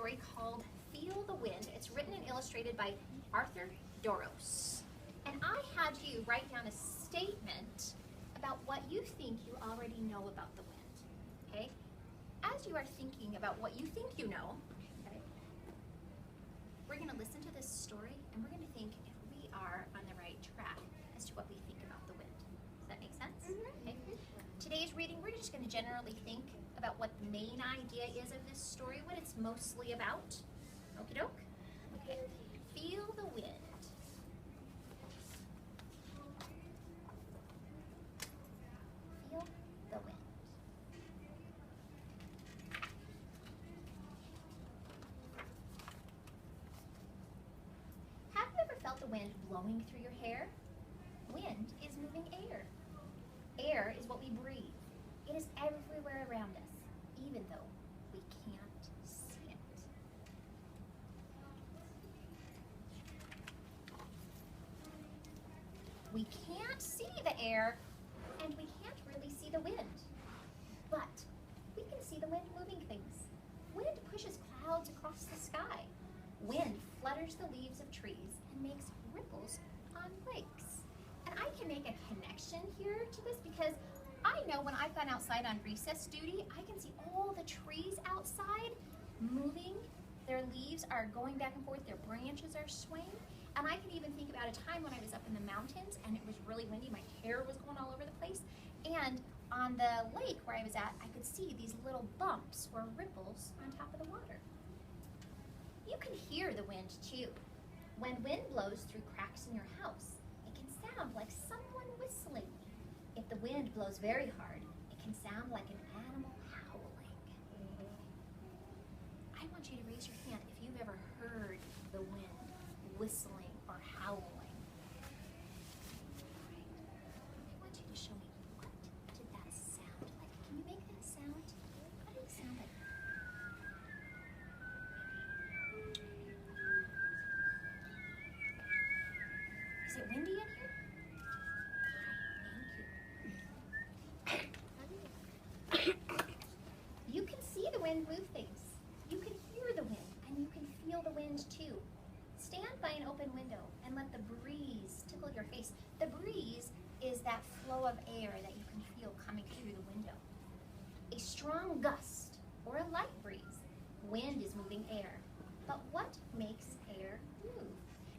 story called Feel the Wind. It's written and illustrated by Arthur Doros. And I had you write down a statement about what you think you already know about the wind, okay? As you are thinking about what you think you know, okay, we're gonna listen to this story and we're gonna think if we are on the right track as to what we think about the wind. Does that make sense? Okay. Today's reading, we're just gonna generally think about what the main idea is of this story, what it's mostly about. Okie doke? Okay. Feel the wind. Feel the wind. Have you ever felt the wind blowing through your hair? Wind is moving air. Air is what we breathe. It is everywhere around us, even though we can't see it. We can't see the air, and we can't really see the wind. But we can see the wind moving things. Wind pushes clouds across the sky. Wind flutters the leaves of trees and makes ripples on lakes. And I can make a connection here to this because I know when I've gone outside on recess duty, I can see all the trees outside moving. Their leaves are going back and forth, their branches are swaying. And I can even think about a time when I was up in the mountains and it was really windy, my hair was going all over the place. And on the lake where I was at, I could see these little bumps or ripples on top of the water. You can hear the wind too. When wind blows through cracks in your house, it can sound like someone whistling. If the wind blows very hard, it can sound like an animal howling. I want you to raise your hand if you've ever heard the wind whistling or howling. Right. I want you to show me, what did that sound like? Can you make that sound? What did it sound like? Is it windy in here? You can see the wind move things. You can hear the wind, and you can feel the wind too. Stand by an open window and let the breeze tickle your face. The breeze is that flow of air that you can feel coming through the window. A strong gust or a light breeze. Wind is moving air. But what makes air move?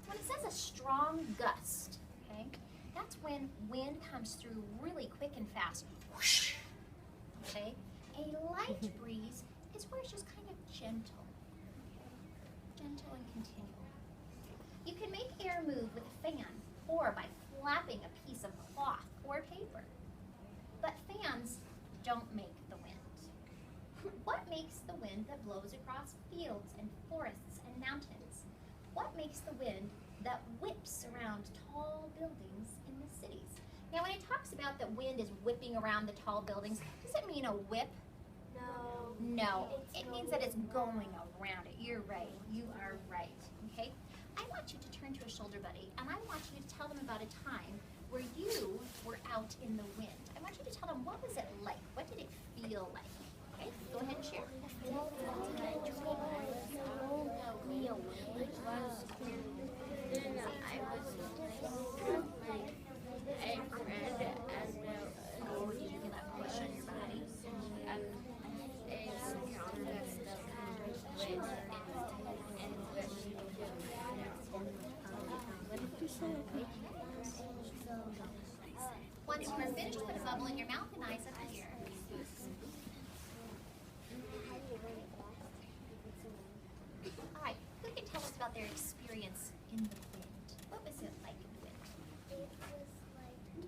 When it says a strong gust, okay, that's when wind comes through really quick and fast. Whoosh, okay? A light breeze is where it's just kind of gentle, okay? Gentle and continual. You can make air move with a fan or by flapping a piece of cloth or paper. But fans don't make the wind. What makes the wind that blows across fields and forests and mountains? What makes the wind that whips around tall buildings in the cities? Now when it talks about that wind is whipping around the tall buildings, does it mean a whip? No. No, it means that it's going around it. You're right, you are right, okay? I want you to turn to a shoulder buddy and I want you to tell them about a time where you were out in the wind. I want you to tell them, what was it like? What did it feel like? Okay, go ahead and share. Once you are finished, put a bubble in your mouth and eyes up here. All right, who can tell us about their experience in the wind? What was it like in the wind? It was like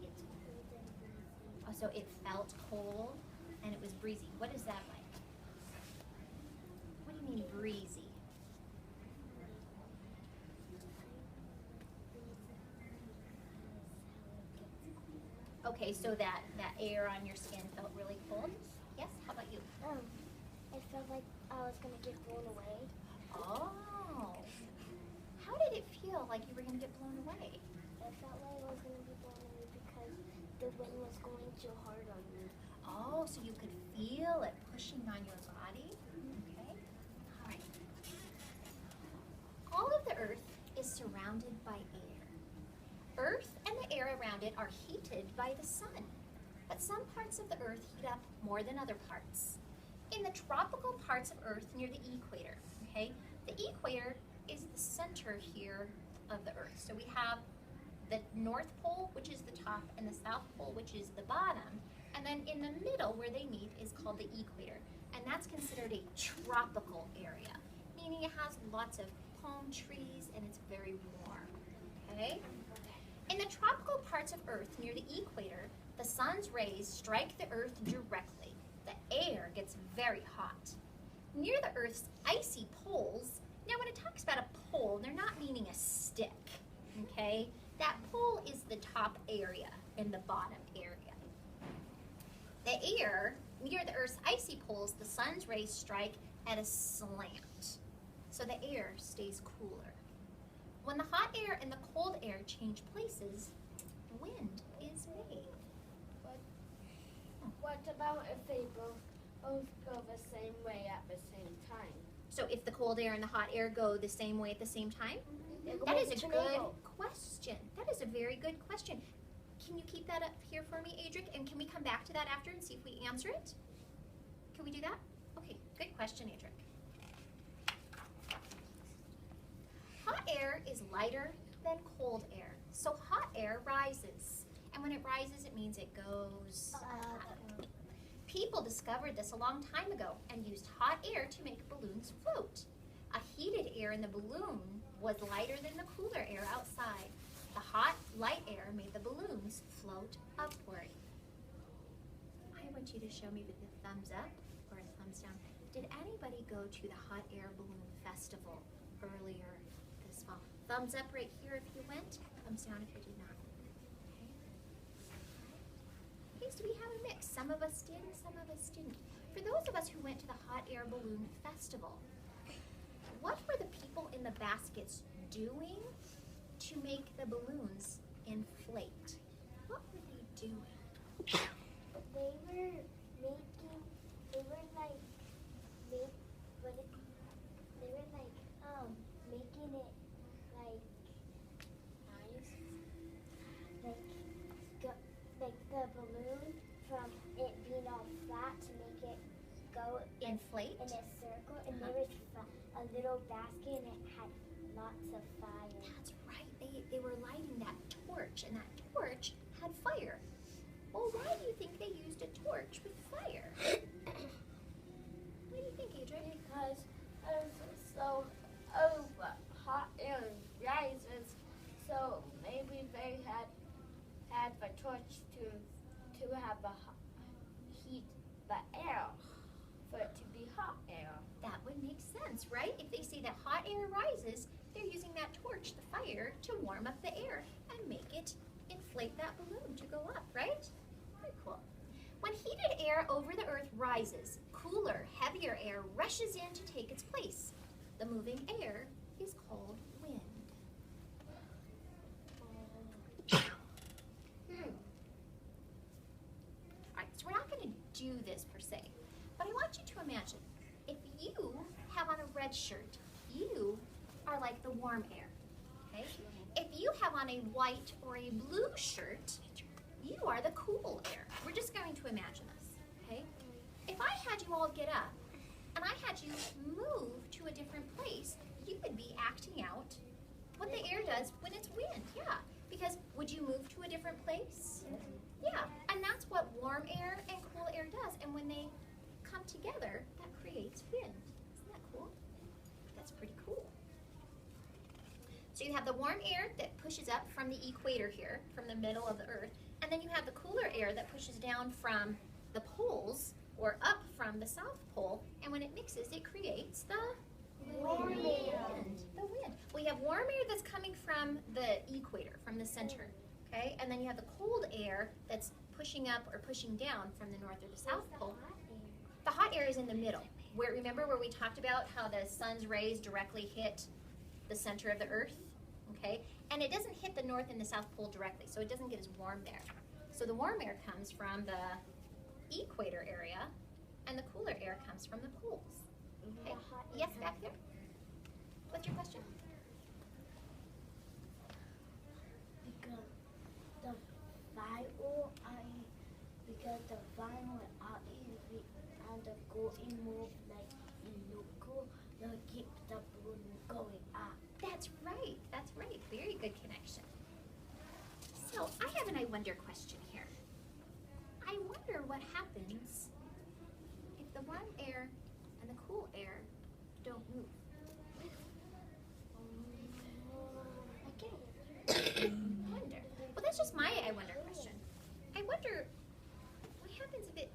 it's cold and breezy. Oh, so it felt cold and it was breezy. What is that like? What do you mean breezy? Okay, so that air on your skin felt really cold? Yes, how about you? It felt like I was gonna get blown away. Oh, how did it feel like you were going to get blown away? It felt like I was gonna be blown away because the wind was going too hard on me. Oh, so you could feel it pushing on your body? Okay. All right. are heated by the sun, but some parts of the earth heat up more than other parts. In the tropical parts of earth near the equator, okay, the equator is the center here of the earth. So we have the North Pole, which is the top, and the South Pole, which is the bottom. And then in the middle where they meet is called the equator. And that's considered a tropical area, meaning it has lots of palm trees and it's very warm, okay? In the tropical parts of earth near the equator, the sun's rays strike the earth directly. The air gets very hot. Near the earth's icy poles, now when it talks about a pole, they're not meaning a stick, okay? That pole is the top area and the bottom area. The air near the earth's icy poles, the sun's rays strike at a slant, so the air stays cooler. When the hot air and the cold air change places, wind is made. What about if they both go the same way at the same time? So if the cold air and the hot air go the same way at the same time? That is a good question. That is a very good question. Can you keep that up here for me, Adric? And can we come back to that after and see if we answer it? Can we do that? Okay, good question, Adric. Hot air is lighter than cold air. So hot air rises. And when it rises, it means it goes up. People discovered this a long time ago and used hot air to make balloons float. A heated air in the balloon was lighter than the cooler air outside. The hot, light air made the balloons float upward. I want you to show me with a thumbs up or a thumbs down. Did anybody go to the Hot Air Balloon Festival earlier this fall? Thumbs up right here if you went, thumbs down if you did not. Okay, so we have a mix. Some of us did, some of us didn't. For those of us who went to the Hot Air Balloon Festival, what were the people in the baskets doing to make the balloons inflate? What were they doing? They were making it like nice, like the balloon from it being all flat to make it go Inflate? in a circle, and there was a little basket and it had lots of fire. That's right. They were lighting that torch, and that torch had fire. Well, why do you think they used a torch with fire? What do you think, Adrian? Because hot air rises, so maybe they had the torch to have heat the air for it to be hot air. That would make sense, right? If they say that hot air rises, they're using that torch, the fire, to warm up the air and make it inflate that balloon to go up, right? Very cool. When heated air over the earth rises, cooler, heavier air rushes in to take its place. The moving air is called wind. Alright, so we're not going to do this per se, but I want you to imagine, if you have on a red shirt, you are like the warm air, okay? If you have on a white or a blue shirt, you are the cool air. We're just going to imagine this, okay? If I had you all get up and I had you move to a different place, you would be acting out what the air does when it's wind, yeah. Because would you move to a different place? Yeah, and that's what warm air and cool air does. And when they come together, that creates wind. Isn't that cool? That's pretty cool. So you have the warm air that pushes up from the equator here, from the middle of the earth, and then you have the cooler air that pushes down from the poles or up from the South Pole, and when it mixes, it creates the wind. The wind. We have warm air that's coming from the equator, from the center, okay? And then you have the cold air that's pushing up or pushing down from the North or the South Pole. The hot air is in the middle. Remember where we talked about how the sun's rays directly hit the center of the earth, okay? And it doesn't hit the North and the South Pole directly, so it doesn't get as warm there. So the warm air comes from the equator area, and the cooler air comes from the poles. Okay. Yes, back there? What's your question? The wonder question here. I wonder what happens if the warm air and the cool air don't move. I wonder. Well, that's just my I wonder question. I wonder what happens if it.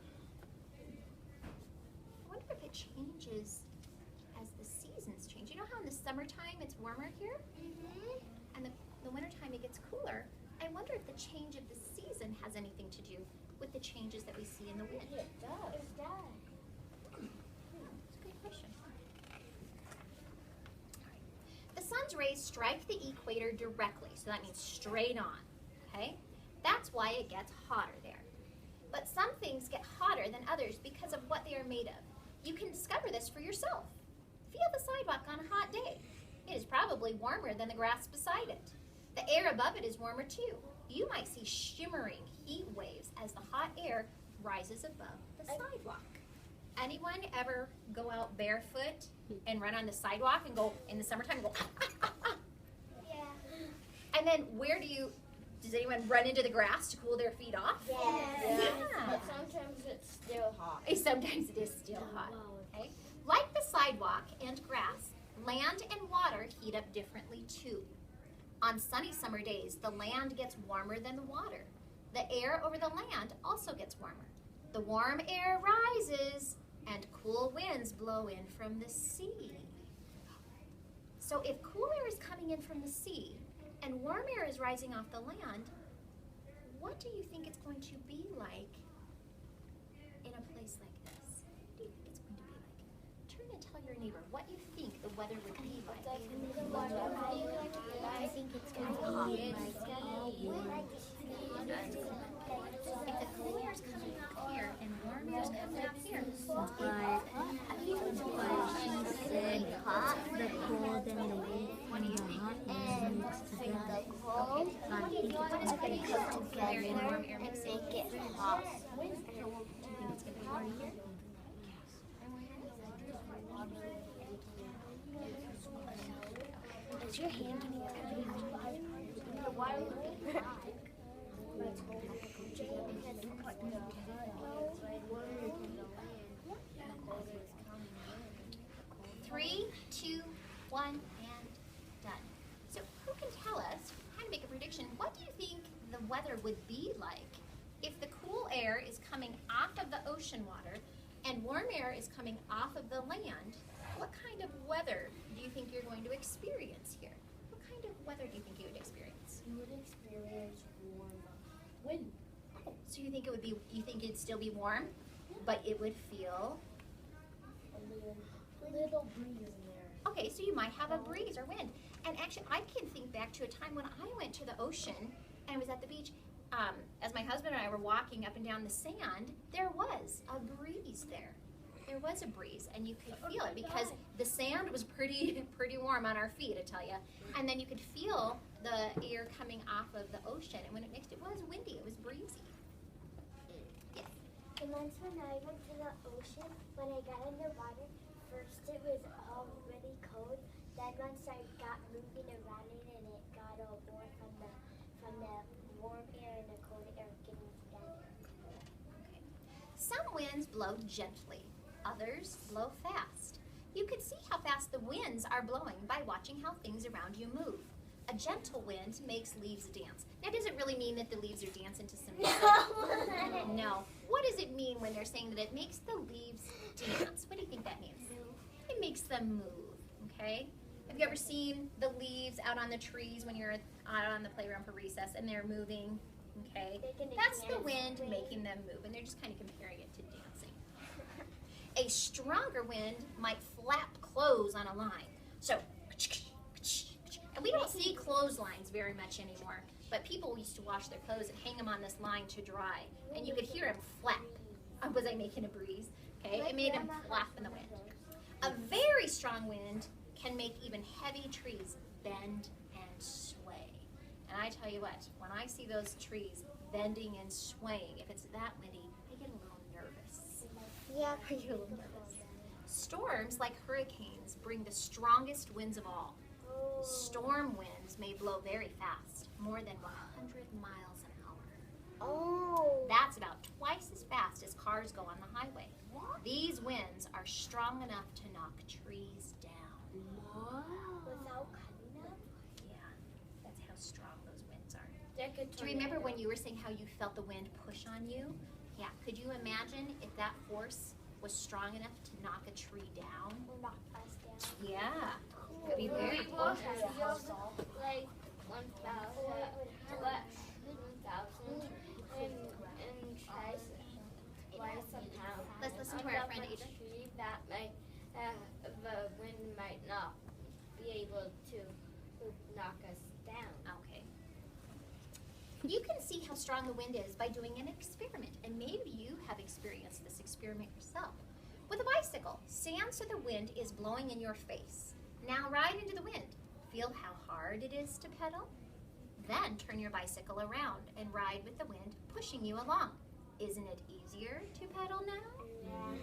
I wonder if it changes as the seasons change. You know how in the summertime it's warmer here, and the wintertime it gets cooler. I wonder if the change of the season has anything to do with the changes that we see in the wind. It does. It does. That's a good question. All right. The sun's rays strike the equator directly, so that means straight on, okay? That's why it gets hotter there. But some things get hotter than others because of what they are made of. You can discover this for yourself. Feel the sidewalk on a hot day. It is probably warmer than the grass beside it. The air above it is warmer too. You might see shimmering heat waves as the hot air rises above the sidewalk. Anyone ever go out barefoot and run on the sidewalk and go in the summertime and go Yeah. And then does anyone run into the grass to cool their feet off? Yes. Yeah. But sometimes it's still hot. Sometimes it is still hot. Okay? Like the sidewalk and grass, land and water heat up differently too. On sunny summer days, the land gets warmer than the water. The air over the land also gets warmer. The warm air rises and cool winds blow in from the sea. So if cool air is coming in from the sea and warm air is rising off the land, what do you think it's going to be like in a place like this? What do you think it's going to be like? Turn and tell your neighbor what you think the weather would be like. I think it's going to be hot. If the cool air is coming out here and warm air is coming out here, But she said hot, the cold, and the wind, what do you think? and mixed together. cold, What is going to come from cool air and warm air mixing? make it hot. Do you think it's going to be warm here? Is your hand getting Three, two, one, and done. So who can tell us, kind of make a prediction, what do you think the weather would be like if the cool air is coming off of the ocean water and warm air is coming off of the land? What kind of weather do you think you're going to experience here? What kind of weather do you think you would experience? You would experience warm wind. Oh, so you think it would be, you think it'd still be warm, but it would feel, A little breeze in there. okay, so you might have a breeze or wind. And actually, I can think back to a time when I went to the ocean and I was at the beach. As my husband and I were walking up and down the sand, there was a breeze there. There was a breeze, and you could feel it because the sand was pretty warm on our feet, I tell you. And then you could feel the air coming off of the ocean, and when it mixed, it was windy, it was breezy. Yes. And once when I went to the ocean, when I got in the water, first it was already cold. Then once I got moving around it and it got all warm from the warm air and the cold air getting together. Okay. Some winds blow gently, others blow fast. You can see how fast the winds are blowing by watching how things around you move. A gentle wind makes leaves dance. Now, does it really mean that the leaves are dancing to some music? No. What does it mean when they're saying that it makes the leaves dance? What do you think that means? It makes them move, okay? Have you ever seen the leaves out on the trees when you're out on the playground for recess and they're moving, okay? That's the wind making them move, and they're just kind of comparing it to dancing. A stronger wind might flap clothes on a line. So, and we don't see clotheslines very much anymore, but people used to wash their clothes and hang them on this line to dry, and you could hear them flap. Was I making a breeze? Okay, it made them flap in the wind. A very strong wind can make even heavy trees bend and sway. And I tell you what, when I see those trees bending and swaying, if it's that windy, I get a little nervous. Yeah, Storms like hurricanes bring the strongest winds of all. Storm winds may blow very fast, more than 100 miles an hour. Oh. That's about twice as fast as cars go on the highway. What? These winds are strong enough to knock trees down. Wow. Without cutting them? Yeah, that's how strong those winds are. Like a Do you remember tornado. when you were saying how you felt the wind push on you? Yeah, could you imagine if that force was strong enough to knock a tree down? Or knock us down? Yeah, it'd be very We cool. will feel like 1,000 and try somehow. Let's listen to our friend Adrian. Tree that might, the wind might not be able to knock us down. Okay. You can see how strong the wind is by doing an experiment, and maybe you have experienced this experiment yourself. With a bicycle, stand so the wind is blowing in your face. Now ride into the wind. Feel how hard it is to pedal? Then turn your bicycle around and ride with the wind pushing you along. Isn't it easier to pedal now? Yeah.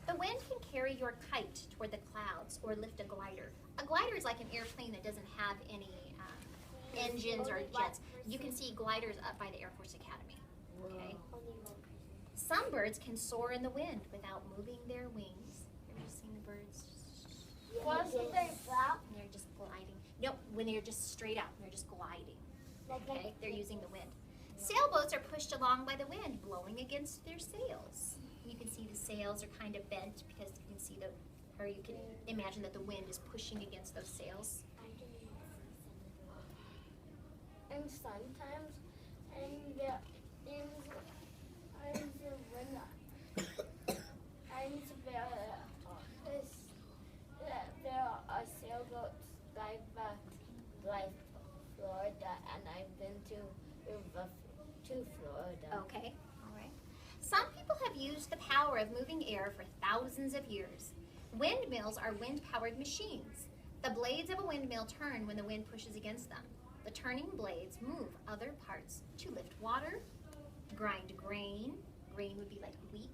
The wind can carry your kite toward the clouds or lift a glider. A glider is like an airplane that doesn't have any engines or jets. You can see gliders up by the Air Force Academy. Okay. Some birds can soar in the wind without moving their wings. Ever seen the birds? Wasn't they flap? They're just gliding. Nope, when they're just straight out, they're just gliding. Okay, they're using the wind. Sailboats are pushed along by the wind, blowing against their sails. You can see the sails are kind of bent because you can see or you can imagine that the wind is pushing against those sails. And sometimes, there are sailboats by Florida, and I've been to Florida. Okay, all right. Some people have used the power of moving air for thousands of years. Windmills are wind-powered machines. The blades of a windmill turn when the wind pushes against them. The turning blades move other parts to lift water, grind grain. Grain would be like wheat.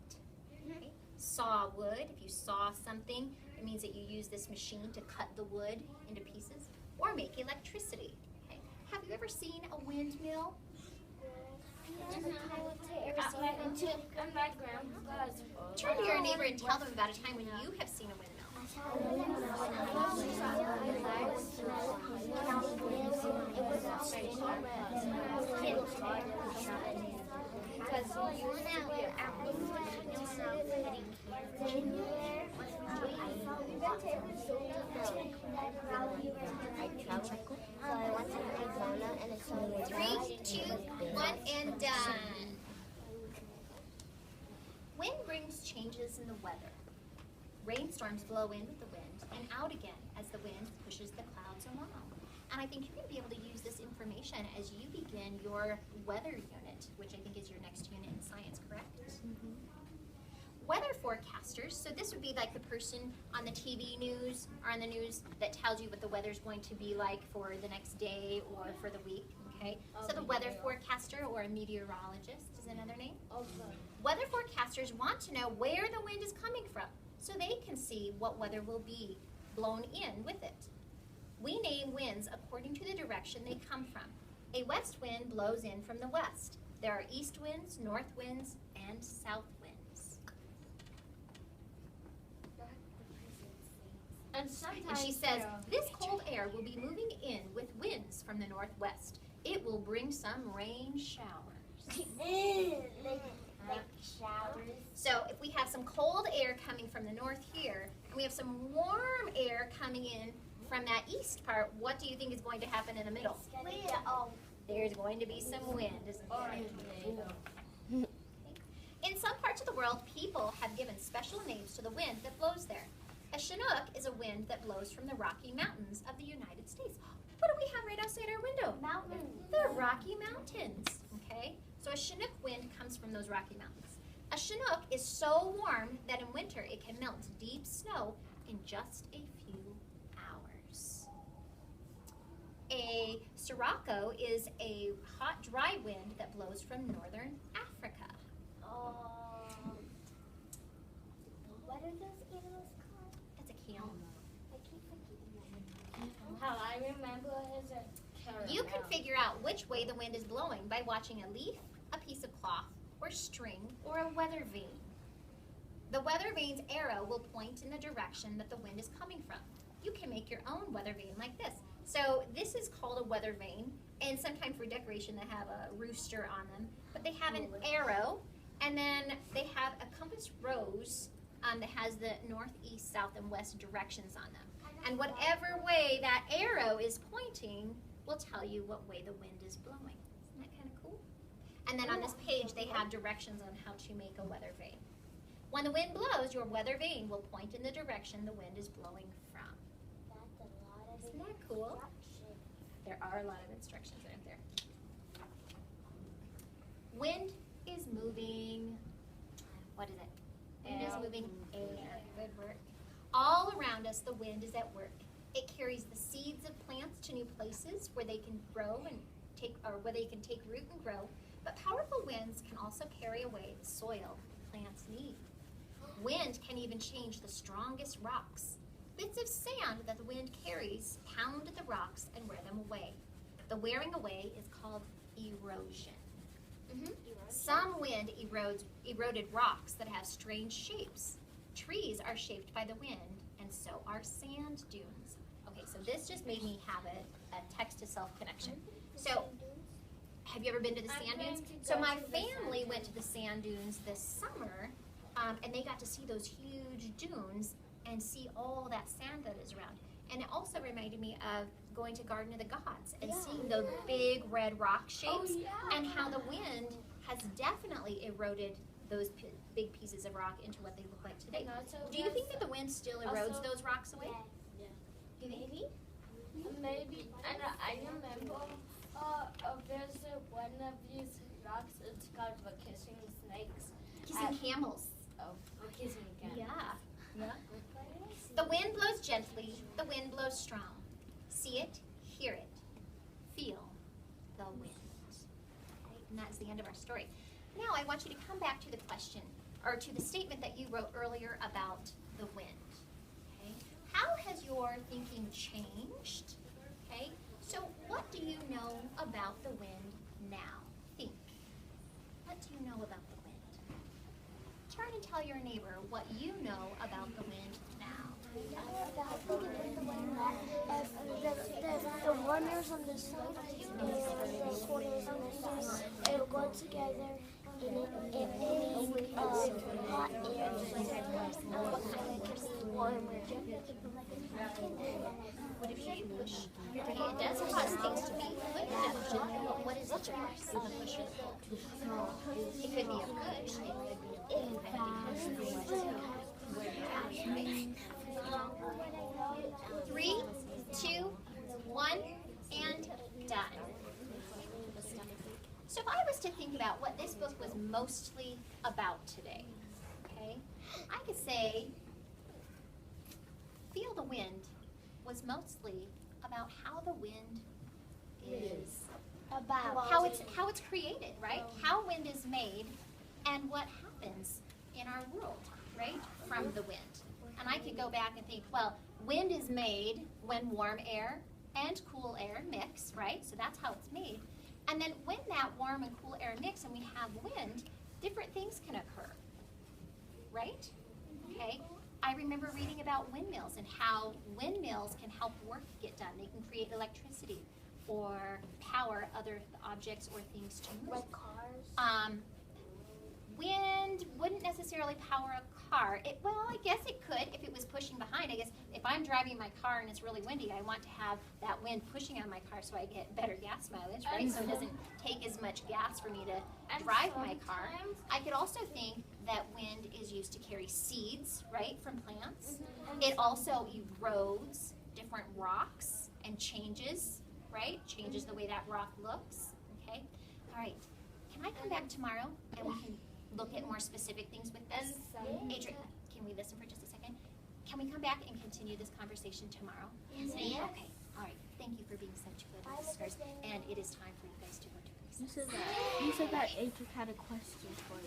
Okay. Saw wood. If you saw something, it means that you use this machine to cut the wood into pieces or make electricity. Okay. Have you ever seen a windmill? And my grandpa's Turn to your neighbor and tell them about a time when you have seen a windmill. Three, two, one, and done. Wind brings changes in the weather. Rainstorms blow in with the wind and out again as the wind pushes the clouds along. And I think you're going to be able to use this information as you begin your weather unit, which I think is your next unit in science, correct? Mm-hmm. Weather forecasters, so this would be like the person on the TV news or on the news that tells you what the weather's going to be like for the next day or for the week, okay? So the weather forecaster or a meteorologist is another name. Okay. Weather forecasters want to know where the wind is coming from so they can see what weather will be blown in with it. We name winds according to the direction they come from. A west wind blows in from the west. There are east winds, north winds, and south winds. And sometimes And she says, this cold air will be moving in with winds from the northwest. It will bring some rain showers. like showers. So if we have some cold air coming from the north here, and we have some warm air coming in from that east part, what do you think is going to happen in the middle? There's going to be some wind, isn't there? In some parts of the world, people have given special names to the wind that blows there. A Chinook is a wind that blows from the Rocky Mountains of the United States. What do we have right outside our window? Mountains. The Rocky Mountains, okay? So a Chinook wind comes from those Rocky Mountains. A Chinook is so warm that in winter it can melt deep snow in just a few hours. A Sirocco is a hot, dry wind that blows from northern Africa. What are those animals called? That's a camel. I keep forgetting. How I remember is a You can figure out which way the wind is blowing by watching a leaf, a piece of cloth, or string, or a weather vane. The weather vane's arrow will point in the direction that the wind is coming from. You can make your own weather vane like this. So this is called a weather vane, and sometimes for decoration they have a rooster on them, but they have an arrow, and then they have a compass rose that has the north, east, south, and west directions on them. And whatever way that arrow is pointing will tell you what way the wind is blowing. Isn't that kind of cool? And then on this page they have directions on how to make a weather vane. When the wind blows, your weather vane will point in the direction the wind is blowing from. Isn't that cool? There are a lot of instructions, aren't there? Wind is moving. What is it? Wind is moving air. Good work. All around us, the wind is at work. It carries the seeds of plants to new places where they can grow and where they can take root and grow. But powerful winds can also carry away the soil plants need. Wind can even change the strongest rocks. Bits of sand that the wind carries pound at the rocks and wear them away. The wearing away is called erosion. Some wind eroded rocks that have strange shapes. Trees are shaped by the wind, and so are sand dunes. Okay, so this just made me have a text-to-self connection. So, have you ever been to the sand dunes? So my family went to the sand dunes this summer, and they got to see those huge dunes and see all that sand that is around. And it also reminded me of going to Garden of the Gods and seeing those big red rock shapes and how the wind has definitely eroded those big pieces of rock into what they look like today. Do you think that the wind still erodes those rocks away? Yeah. Maybe. Maybe. And I remember there's one of these rocks, it's called the kissing snakes. Kissing camels. Oh, kissing camels. Yeah. The wind blows gently, the wind blows strong. See it, hear it, feel the wind. Okay? And that's the end of our story. Now I want you to come back to the question, or to the statement that you wrote earlier about the wind. Okay? How has your thinking changed? Okay? So what do you know about the wind now? Think. What do you know about the wind? Turn and tell your neighbor what you know about the wind now. The runners on the side and the quarters on the side, it'll go together and it makes hot air and keeps it warmer. What if you push? Okay, it does cause things to be pushed. What is it, push or pull? It could be a push. It could be a push. 3, 2, 1, and done. So if I was to think about what this book was mostly about today, okay, I could say Feel the Wind was mostly about how the wind is, About how it's created, right? How wind is made and what happens in our world, right, from the wind. And I could go back and think, well, wind is made when warm air and cool air mix, right? So that's how it's made. And then when that warm and cool air mix and we have wind, different things can occur, right? Okay. I remember reading about windmills and how windmills can help work get done. They can create electricity or power other objects or things to move. like cars. Wind wouldn't necessarily power a car. Well, I guess it could if it was pushing behind. I guess if I'm driving my car and it's really windy, I want to have that wind pushing on my car so I get better gas mileage, right? So it doesn't take as much gas for me to drive my car. I could also think that wind is used to carry seeds, right, from plants. It also erodes different rocks and changes, right? Changes the way that rock looks, okay? All right, can I come back tomorrow and we can look at more specific things with this? Adrian, can we listen for just a second? Can we come back and continue this conversation tomorrow? Yes. Okay, all right. Thank you for being such good listeners. And it is time for you guys to go to recess. You said that Adrian had a question for you.